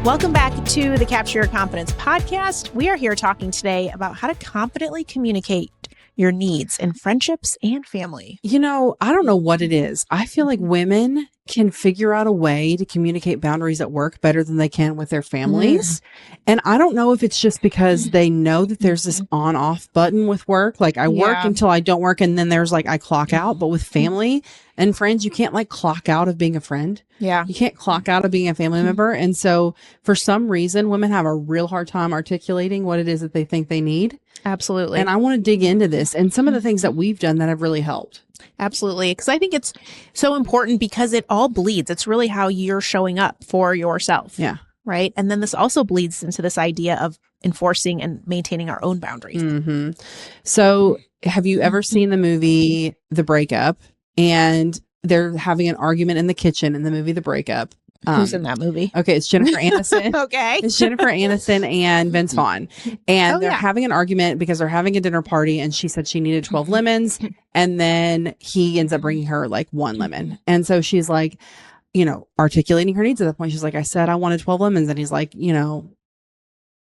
Welcome back to the Capture Your Confidence podcast. We are here talking today about how to confidently communicate your needs in friendships and family. You know, I don't know what it is. I feel like women can figure out a way to communicate boundaries at work better than they can with their families. And I don't know if it's just because they know that there's this on-off button with work. Like I work until I don't work, and then there's like I clock out. But with family and friends, you can't like clock out of being a friend. Yeah. You can't clock out of being a family member. And so for some reason, women have a real hard time articulating what it is that they think they need. Absolutely. And I want to dig into this and some of the things that we've done that have really helped. Absolutely. Because I think it's so important because it all bleeds. It's really how you're showing up for yourself. Yeah. Right. And then this also bleeds into this idea of enforcing and maintaining our own boundaries. Mm-hmm. So have you ever seen the movie The Breakup? And they're having an argument in the kitchen in the movie The Breakup. Who's in that movie? Okay, it's Jennifer Aniston. Okay. It's Jennifer Aniston and Vince Vaughn. And they're having an argument because they're having a dinner party, and she said she needed 12 lemons. And then he ends up bringing her like 1 lemon. And so she's like, you know, articulating her needs at that point. She's like, I said I wanted 12 lemons. And he's like, you know,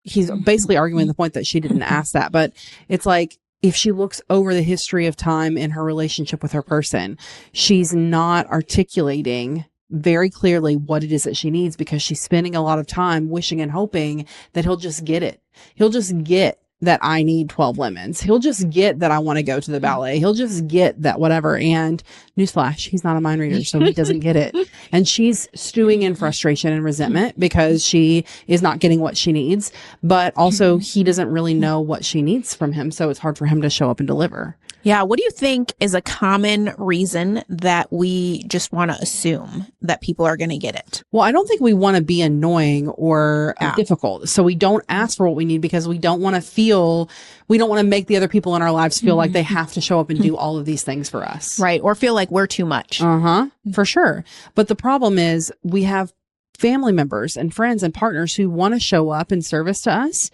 he's basically arguing the point that she didn't ask that. But it's like, if she looks over the history of time in her relationship with her person, she's not articulating very clearly what it is that she needs because she's spending a lot of time wishing and hoping that he'll just get it. He'll just get that I need 12 lemons. He'll just get that I want to go to the ballet. He'll just get that whatever. And newsflash, he's not a mind reader, so he doesn't get it. And she's stewing in frustration and resentment because she is not getting what she needs, but also he doesn't really know what she needs from him. So it's hard for him to show up and deliver. Yeah. What do you think is a common reason that we just want to assume that people are going to get it? Well, I don't think we want to be annoying or difficult. So we don't ask for what we need because we don't want to make the other people in our lives feel like they have to show up and do all of these things for us. Right. Or feel like we're too much. For sure. But the problem is we have family members and friends and partners who want to show up in service to us.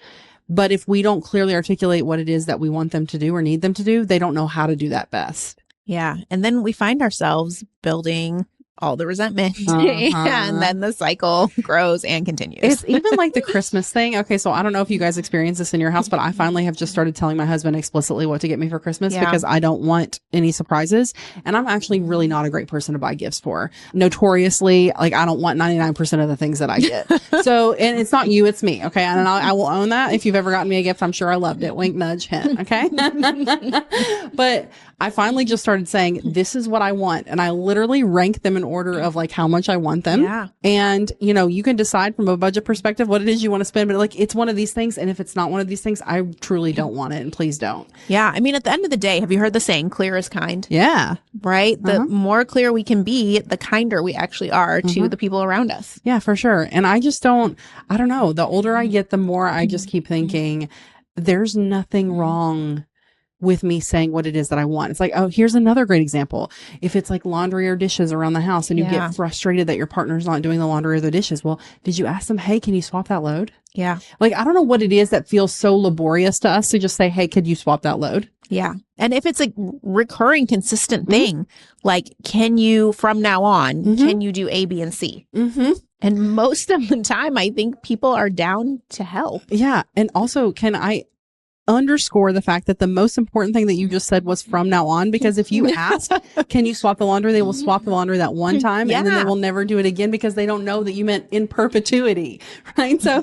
But if we don't clearly articulate what it is that we want them to do or need them to do, they don't know how to do that best. Yeah. And then we find ourselves building all the resentment and then the cycle grows and continues. It's even like the Christmas thing. Okay. So I don't know if you guys experience this in your house, but I finally have just started telling my husband explicitly what to get me for Christmas because I don't want any surprises. And I'm actually really not a great person to buy gifts for. Notoriously, like I don't want 99% of the things that I get. So, and it's not you, it's me. Okay. And I will own that. If you've ever gotten me a gift, I'm sure I loved it. Wink, nudge, hint. Okay. But I finally just started saying, this is what I want. And I literally rank them in order of like how much I want them. Yeah. And, you know, you can decide from a budget perspective what it is you want to spend, but like, it's one of these things. And if it's not one of these things, I truly don't want it. And please don't. Yeah. I mean, at the end of the day, have you heard the saying, clear is kind? Yeah. Right. The more clear we can be, the kinder we actually are to the people around us. Yeah, for sure. And I don't know. The older I get, the more I just keep thinking there's nothing wrong with me saying what it is that I want. It's like, oh, here's another great example. If it's like laundry or dishes around the house and you get frustrated that your partner's not doing the laundry or the dishes. Well, did you ask them, hey, can you swap that load? Yeah. Like, I don't know what it is that feels so laborious to us to just say, hey, could you swap that load? Yeah. And if it's a recurring, consistent thing, like, can you, from now on, can you do A, B, and C? And most of the time, I think people are down to help. Yeah. And also, can I underscore the fact that the most important thing that you just said was from now on, because if you ask, can you swap the laundry? They will swap the laundry that one time and then they will never do it again because they don't know that you meant in perpetuity, right? So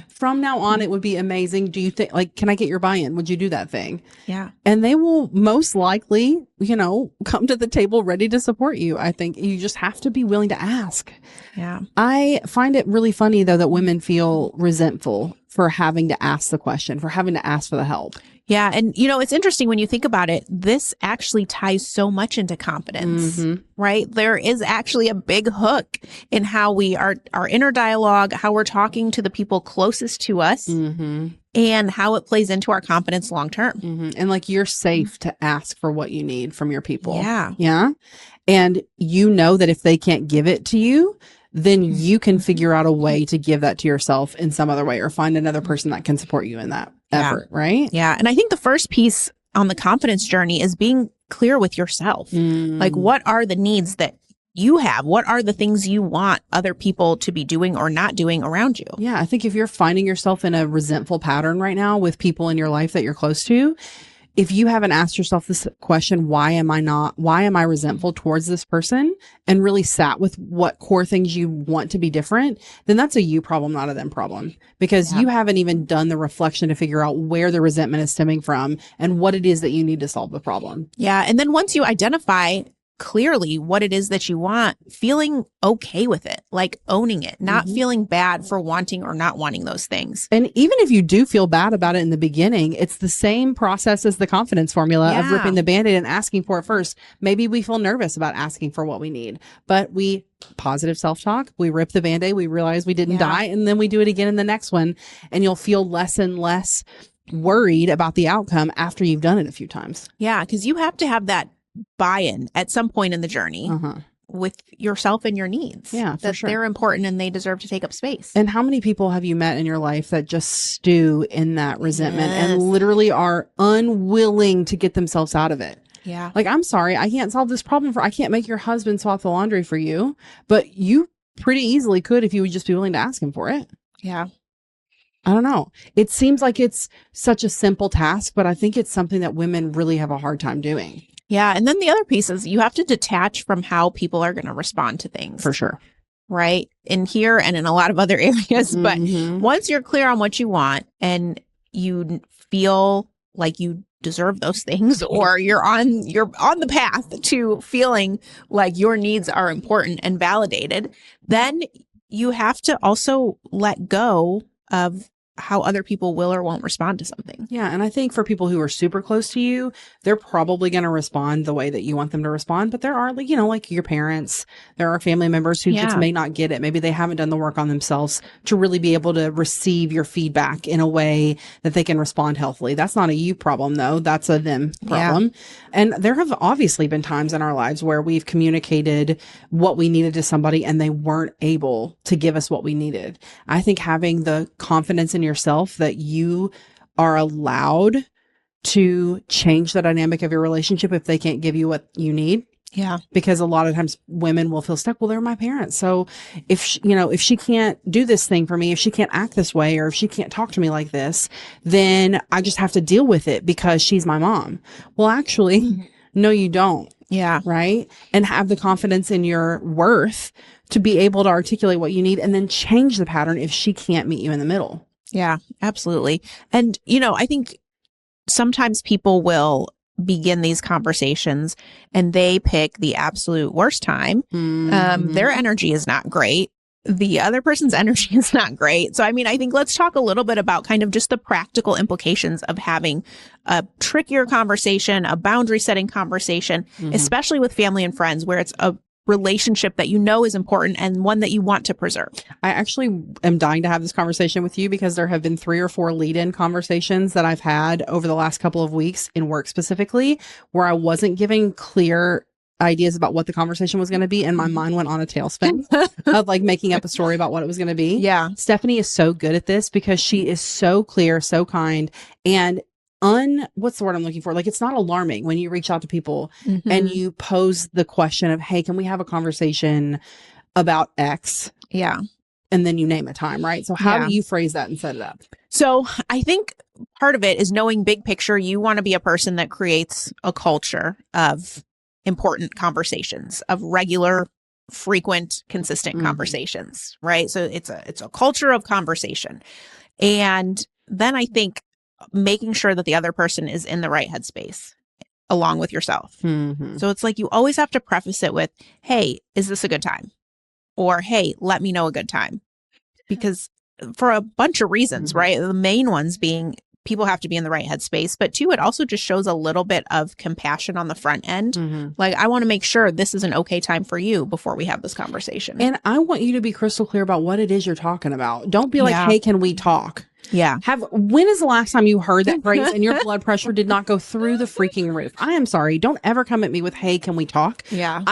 from now on, it would be amazing. Do you think, like, can I get your buy-in? Would you do that thing? Yeah. And they will most likely, you know, come to the table ready to support you. I think you just have to be willing to ask. Yeah. I find it really funny though that women feel resentful for having to ask the question, for having to ask for the help. Yeah. And, you know, it's interesting when you think about it, this actually ties so much into confidence, right? There is actually a big hook in how we are, our inner dialogue, how we're talking to the people closest to us and how it plays into our confidence long term. And like, you're safe to ask for what you need from your people. Yeah. Yeah. And you know that if they can't give it to you, then you can figure out a way to give that to yourself in some other way or find another person that can support you in that effort, right? Yeah. And I think the first piece on the confidence journey is being clear with yourself. Like, what are the needs that you have? What are the things you want other people to be doing or not doing around you? Yeah. I think if you're finding yourself in a resentful pattern right now with people in your life that you're close to, if you haven't asked yourself this question, why am I resentful towards this person, and really sat with what core things you want to be different, then that's a you problem, not a them problem, because you haven't even done the reflection to figure out where the resentment is stemming from and what it is that you need to solve the problem. Yeah. And then once you identify clearly what it is that you want, feeling okay with it, like owning it, not feeling bad for wanting or not wanting those things. And even if you do feel bad about it in the beginning, it's the same process as the confidence formula of ripping the Band-Aid and asking for it first. Maybe we feel nervous about asking for what we need, but we positive self-talk, we rip the Band-Aid, we realize we didn't die, and then we do it again in the next one, and you'll feel less and less worried about the outcome after you've done it a few times. Yeah, because you have to have that buy-in at some point in the journey with yourself and your needs. Yeah, for sure. They're important and they deserve to take up space. And how many people have you met in your life that just stew in that resentment and literally are unwilling to get themselves out of it? Yeah. Like, I'm sorry, I can't solve this problem I can't make your husband swap the laundry for you, but you pretty easily could if you would just be willing to ask him for it. Yeah. I don't know. It seems like it's such a simple task, but I think it's something that women really have a hard time doing. Yeah. And then the other piece is you have to detach from how people are going to respond to things. For sure. Right. In here and in a lot of other areas. But once you're clear on what you want and you feel like you deserve those things, or you're on the path to feeling like your needs are important and validated, then you have to also let go of how other people will or won't respond to something. Yeah. And I think for people who are super close to you, they're probably going to respond the way that you want them to respond. But there are, like, like your parents, there are family members who just may not get it. Maybe they haven't done the work on themselves to really be able to receive your feedback in a way that they can respond healthily. That's not a you problem, though. That's a them problem. Yeah. And there have obviously been times in our lives where we've communicated what we needed to somebody and they weren't able to give us what we needed. I think having the confidence in yourself that you are allowed to change the dynamic of your relationship if they can't give you what you need. Yeah. Because a lot of times women will feel stuck. Well, they're my parents. So if she can't do this thing for me, if she can't act this way, or if she can't talk to me like this, then I just have to deal with it because she's my mom. Well, actually, no, you don't. Yeah. Right. And have the confidence in your worth to be able to articulate what you need and then change the pattern if she can't meet you in the middle. Yeah, absolutely. And, I think sometimes people will begin these conversations and they pick the absolute worst time. Their energy is not great. The other person's energy is not great. So, I think let's talk a little bit about kind of just the practical implications of having a trickier conversation, a boundary setting conversation, especially with family and friends, where it's a relationship that is important and one that you want to preserve. I actually am dying to have this conversation with you because there have been 3 or 4 lead-in conversations that I've had over the last couple of weeks in work specifically, where I wasn't giving clear ideas about what the conversation was going to be, and my mind went on a tailspin of like making up a story about what it was going to be. Yeah. Stephanie is so good at this because she is so clear, so kind, and what's the word I'm looking for? Like, it's not alarming when you reach out to people and you pose the question of, hey, can we have a conversation about X? Yeah. And then you name a time, right? So how do you phrase that and set it up? So I think part of it is knowing big picture. You want to be a person that creates a culture of important conversations, of regular, frequent, consistent conversations, right? So it's a culture of conversation. And then I think making sure that the other person is in the right headspace along with yourself. So it's like you always have to preface it with, hey, is this a good time? Or, hey, let me know a good time. Because for a bunch of reasons, right? The main ones being people have to be in the right headspace. But 2, it also just shows a little bit of compassion on the front end. Like, I want to make sure this is an okay time for you before we have this conversation. And I want you to be crystal clear about what it is you're talking about. Don't be like, hey, can we talk? Yeah. When is the last time you heard that phrase and your blood pressure did not go through the freaking roof? I am sorry. Don't ever come at me with, hey, can we talk? Yeah.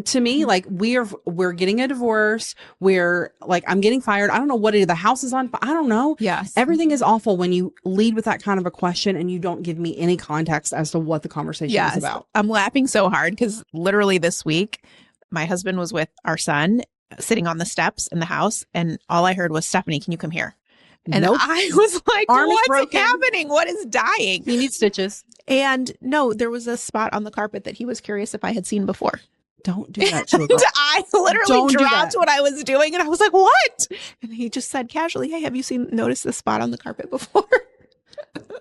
To me, like, we're getting a divorce. We're like, I'm getting fired. I don't know what it is. The house is on fire. I don't know. Yes. Everything is awful when you lead with that kind of a question and you don't give me any context as to what the conversation is about. I'm laughing so hard because literally this week, my husband was with our son sitting on the steps in the house, and all I heard was, Stephanie, can you come here? And I was like, what's happening? What is dying? He needs stitches. And no, there was a spot on the carpet that he was curious if I had seen before. Don't do that to a girl. I literally dropped what I was doing, and I was like, what? And he just said casually, hey, have you noticed this spot on the carpet before?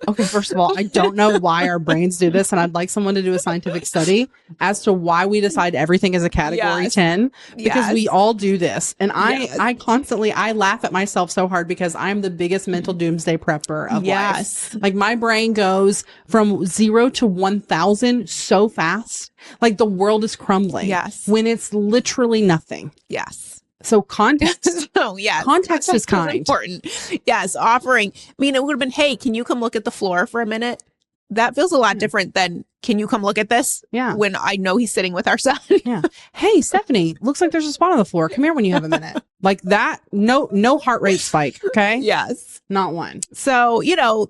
Okay, first of all, I don't know why our brains do this, and I'd like someone to do a scientific study as to why we decide everything is a category 10, because we all do this. And I constantly, I laugh at myself so hard because I'm the biggest mental doomsday prepper of life. Like my brain goes from 0 to 1,000 so fast. Like the world is crumbling. Yes. When it's literally nothing. Yes. So context. Context is kind. Important. Yes. Offering. I mean, it would have been, hey, can you come look at the floor for a minute? That feels a lot different than, can you come look at this? Yeah. When I know he's sitting with our son. Yeah. Hey, Stephanie, looks like there's a spot on the floor. Come here when you have a minute. Like that. No heart rate spike. Okay. Yes. Not one. So,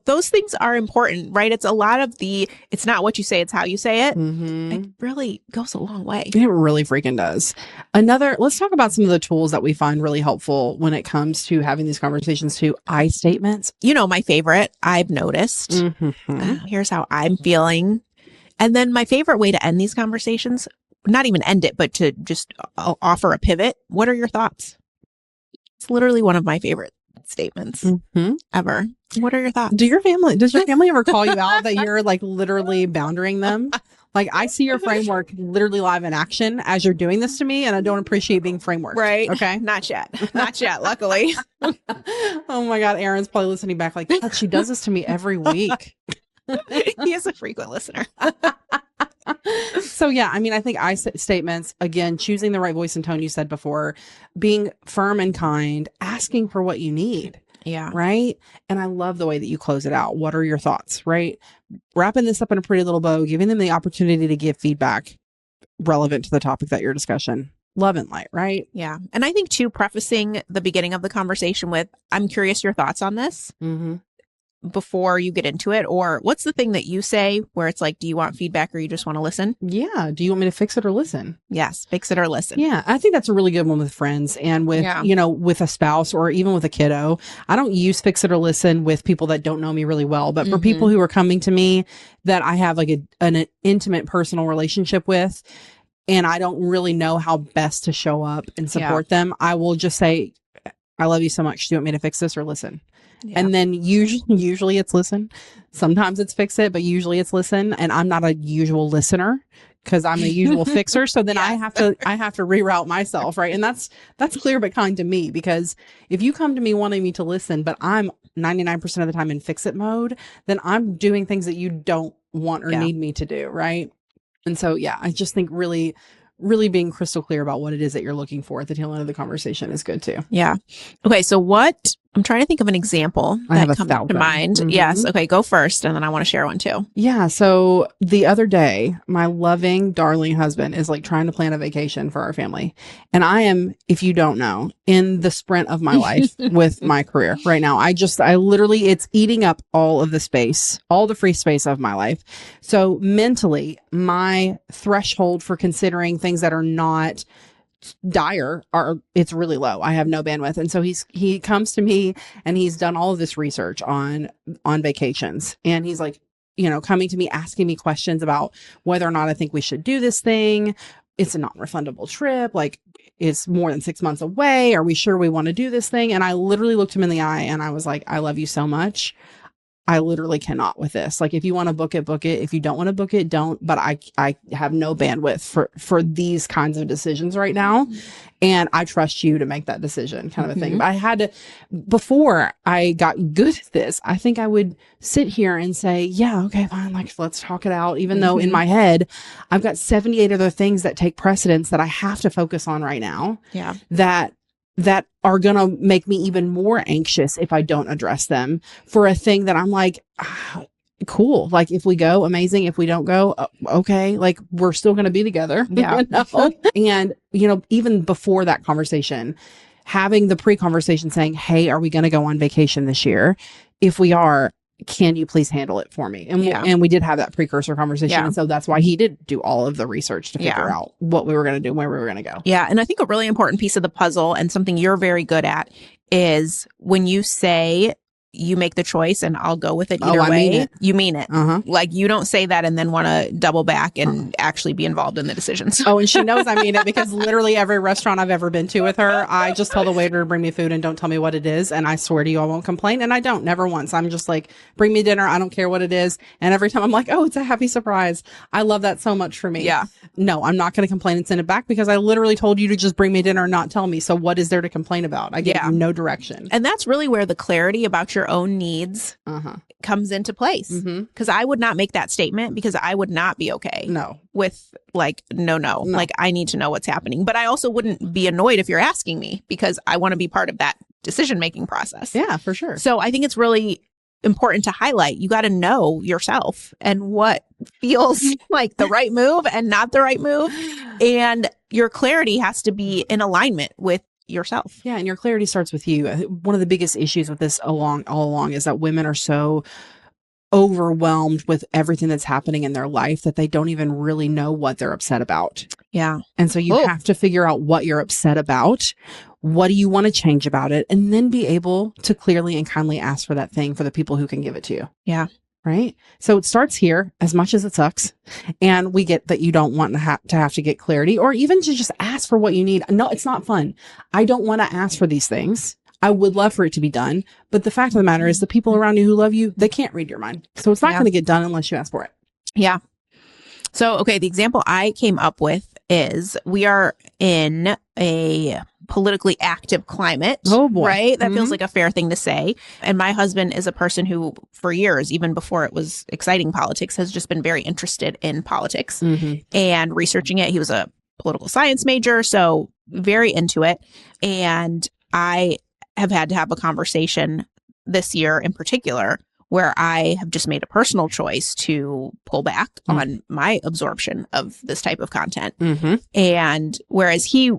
those things are important, right? It's a lot of it's not what you say, it's how you say it. Mm-hmm. It really goes a long way. It really freaking does. Let's talk about some of the tools that we find really helpful when it comes to having these conversations too. I statements. My favorite, I've noticed. Mm-hmm. Here's how I'm feeling. And then my favorite way to end these conversations, not even end it, but to just offer a pivot. What are your thoughts? It's literally one of my favorite statements ever. What are your thoughts? Does your family ever call you out that you're like literally boundarying them? Like I see your framework literally live in action as you're doing this to me, and I don't appreciate being frameworked. Right. Okay. Not yet, luckily. Oh my God. Aaron's probably listening back like, God, she does this to me every week. He is a frequent listener. So yeah, I mean, I think statements, again, choosing the right voice and tone you said before, being firm and kind, asking for what you need. Yeah. Right. And I love the way that you close it out. What are your thoughts? Right. Wrapping this up in a pretty little bow, giving them the opportunity to give feedback relevant to the topic that your discussion. Love and light, right? Yeah. And I think too, prefacing the beginning of the conversation with, I'm curious your thoughts on this. Mm-hmm. Before you get into it, or what's the thing that you say where it's like, do you want feedback or you just want to listen? Yeah. Do you want me to fix it or listen? Yes. Fix it or listen. Yeah. I think that's a really good one with friends and with, with a spouse or even with a kiddo. I don't use fix it or listen with people that don't know me really well, but for people who are coming to me that I have like an intimate personal relationship with, and I don't really know how best to show up and support them, I will just say, I love you so much. Do you want me to fix this or listen? Yeah. And then usually it's listen. Sometimes it's fix it, but usually it's listen. And I'm not a usual listener because I'm a usual fixer. So then I have to reroute myself. Right. And that's clear, but kind to me, because if you come to me wanting me to listen, but I'm 99% of the time in fix it mode, then I'm doing things that you don't want or need me to do. Right. And so, I just think really being crystal clear about what it is that you're looking for at the tail end of the conversation is good too. Yeah. Okay. So I'm trying to think of an example that comes to mind. Mm-hmm. Yes. Okay. Go first. And then I want to share one too. Yeah. So the other day, my loving, darling husband is like trying to plan a vacation for our family. And I am, if you don't know, in the sprint of my life with my career right now. I literally, it's eating up all of the space, all the free space of my life. So mentally, my threshold for considering things that are not dire it's really low. I have no bandwidth. And so he comes to me and he's done all of this research on vacations, and he's like, coming to me, asking me questions about whether or not I think we should do this thing. It's a non-refundable trip. Like, it's more than 6 months away. Are we sure we want to do this thing? And I literally looked him in the eye and I was like, I love you so much. I literally cannot with this. Like, if you want to book it, book it. If you don't want to book it, don't. But I have no bandwidth for these kinds of decisions right now. And I trust you to make that decision, kind of a thing. But I had to, before I got good at this, I think I would sit here and say, yeah, okay, fine. Like, let's talk it out. Even though in my head, I've got 78 other things that take precedence that I have to focus on right now. Yeah. That are going to make me even more anxious if I don't address them for a thing that I'm like, cool. Like, if we go, amazing. If we don't go, okay. Like, we're still going to be together. Yeah. And, even before that conversation, having the pre-conversation saying, hey, are we going to go on vacation this year? If we are, can you please handle it for me? And we did have that precursor conversation. Yeah. And so that's why he did do all of the research to figure out what we were going to do, where we were going to go. Yeah. And I think a really important piece of the puzzle and something you're very good at is when you say you make the choice and I'll go with it either way, you mean it. Like you don't say that and then want to double back and actually be involved in the decisions. And she knows I mean it because literally every restaurant I've ever been to with her, I just tell the waiter to bring me food and don't tell me what it is. And I swear to you, I won't complain. And I don't, never once. I'm just like, bring me dinner. I don't care what it is. And every time I'm like, oh, it's a happy surprise. I love that so much for me. Yeah. No, I'm not going to complain and send it back because I literally told you to just bring me dinner and not tell me. So what is there to complain about? I gave you no direction. And that's really where the clarity about your own needs comes into place. Because I would not make that statement because I would not be okay. With like, no. Like I need to know what's happening. But I also wouldn't be annoyed if you're asking me because I want to be part of that decision-making process. Yeah, for sure. So I think it's really important to highlight. You got to know yourself and what feels like the right move and not the right move. And your clarity has to be in alignment with yourself. Yeah. And your clarity starts with you. One of the biggest issues with this all along is that women are so overwhelmed with everything that's happening in their life that they don't even really know what they're upset about. Yeah. And so you have to figure out what you're upset about. What do you want to change about it? And then be able to clearly and kindly ask for that thing for the people who can give it to you. Yeah. Right. So it starts here as much as it sucks. And we get that you don't want to have to get clarity or even to just ask for what you need. No, it's not fun. I don't want to ask for these things. I would love for it to be done. But the fact of the matter is the people around you who love you, they can't read your mind. So it's not going to get done unless you ask for it. Yeah. So, okay. The example I came up with is we are in a politically active climate. Oh boy. Right? That feels like a fair thing to say. And my husband is a person who for years, even before it was exciting politics, has just been very interested in politics and researching it. He was a political science major, so very into it. And I have had to have a conversation this year in particular where I have just made a personal choice to pull back on my absorption of this type of content. And whereas he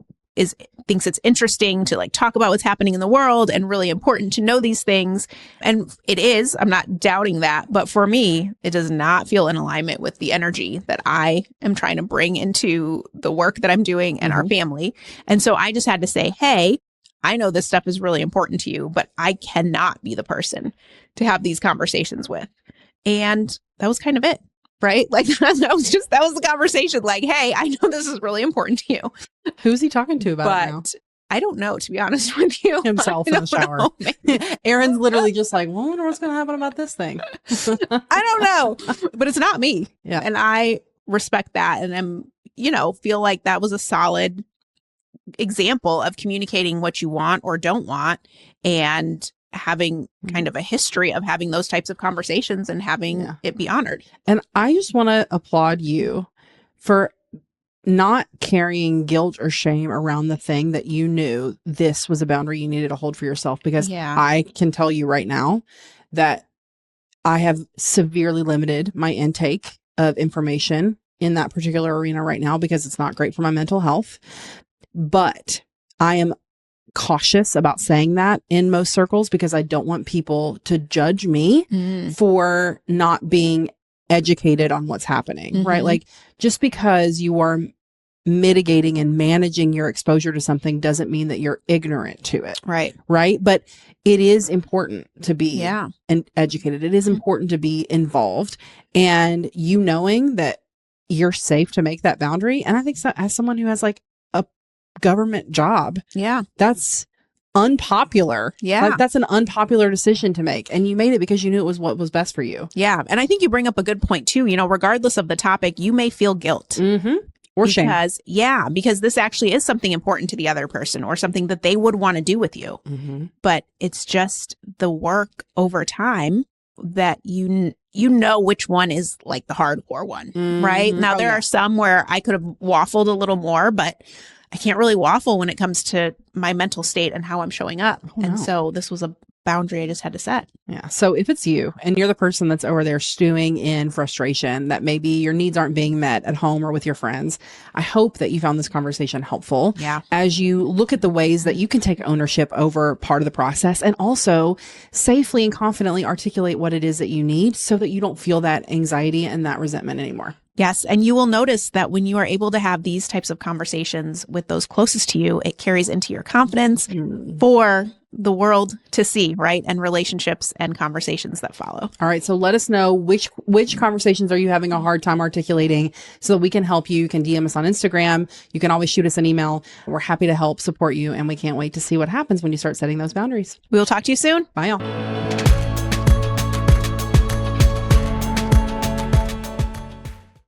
thinks it's interesting to like talk about what's happening in the world and really important to know these things. And it is, I'm not doubting that. But for me, it does not feel in alignment with the energy that I am trying to bring into the work that I'm doing and our family. And so I just had to say, hey, I know this stuff is really important to you, but I cannot be the person to have these conversations with. And that was kind of it. Right? Like that was the conversation. Like, hey, I know this is really important to you. Who's he talking to about it now? I don't know, to be honest with you. Himself in the shower. Aaron's literally just like, well, I wonder what's going to happen about this thing. I don't know, but it's not me. Yeah. And I respect that. And I'm, feel like that was a solid example of communicating what you want or don't want and having kind of a history of having those types of conversations and having it be honored. And I just want to applaud you for not carrying guilt or shame around the thing that you knew this was a boundary you needed to hold for yourself. Because I can tell you right now that I have severely limited my intake of information in that particular arena right now because it's not great for my mental health. But I am cautious about saying that in most circles because I don't want people to judge me for not being educated on what's happening, right? Like just because you are mitigating and managing your exposure to something doesn't mean that you're ignorant to it. Right. Right. But it is important to be educated. It is important to be involved and you knowing that you're safe to make that boundary. And I think so, as someone who has like a government job, that's unpopular. Like that's an unpopular decision to make. And you made it because you knew it was what was best for you. Yeah. And I think you bring up a good point too. Regardless of the topic, you may feel guilt. Or shame. Because this actually is something important to the other person or something that they would want to do with you. But it's just the work over time that you know which one is like the hardcore one, right? Now, there are some where I could have waffled a little more, but I can't really waffle when it comes to my mental state and how I'm showing up. So this was a boundary I just had to set. Yeah. So if it's you and you're the person that's over there stewing in frustration that maybe your needs aren't being met at home or with your friends, I hope that you found this conversation helpful. Yeah. As you look at the ways that you can take ownership over part of the process and also safely and confidently articulate what it is that you need so that you don't feel that anxiety and that resentment anymore. Yes. And you will notice that when you are able to have these types of conversations with those closest to you, it carries into your confidence for the world to see, right? And relationships and conversations that follow. All right. So let us know which conversations are you having a hard time articulating so that we can help you. You can DM us on Instagram. You can always shoot us an email. We're happy to help support you. And we can't wait to see what happens when you start setting those boundaries. We will talk to you soon. Bye, y'all.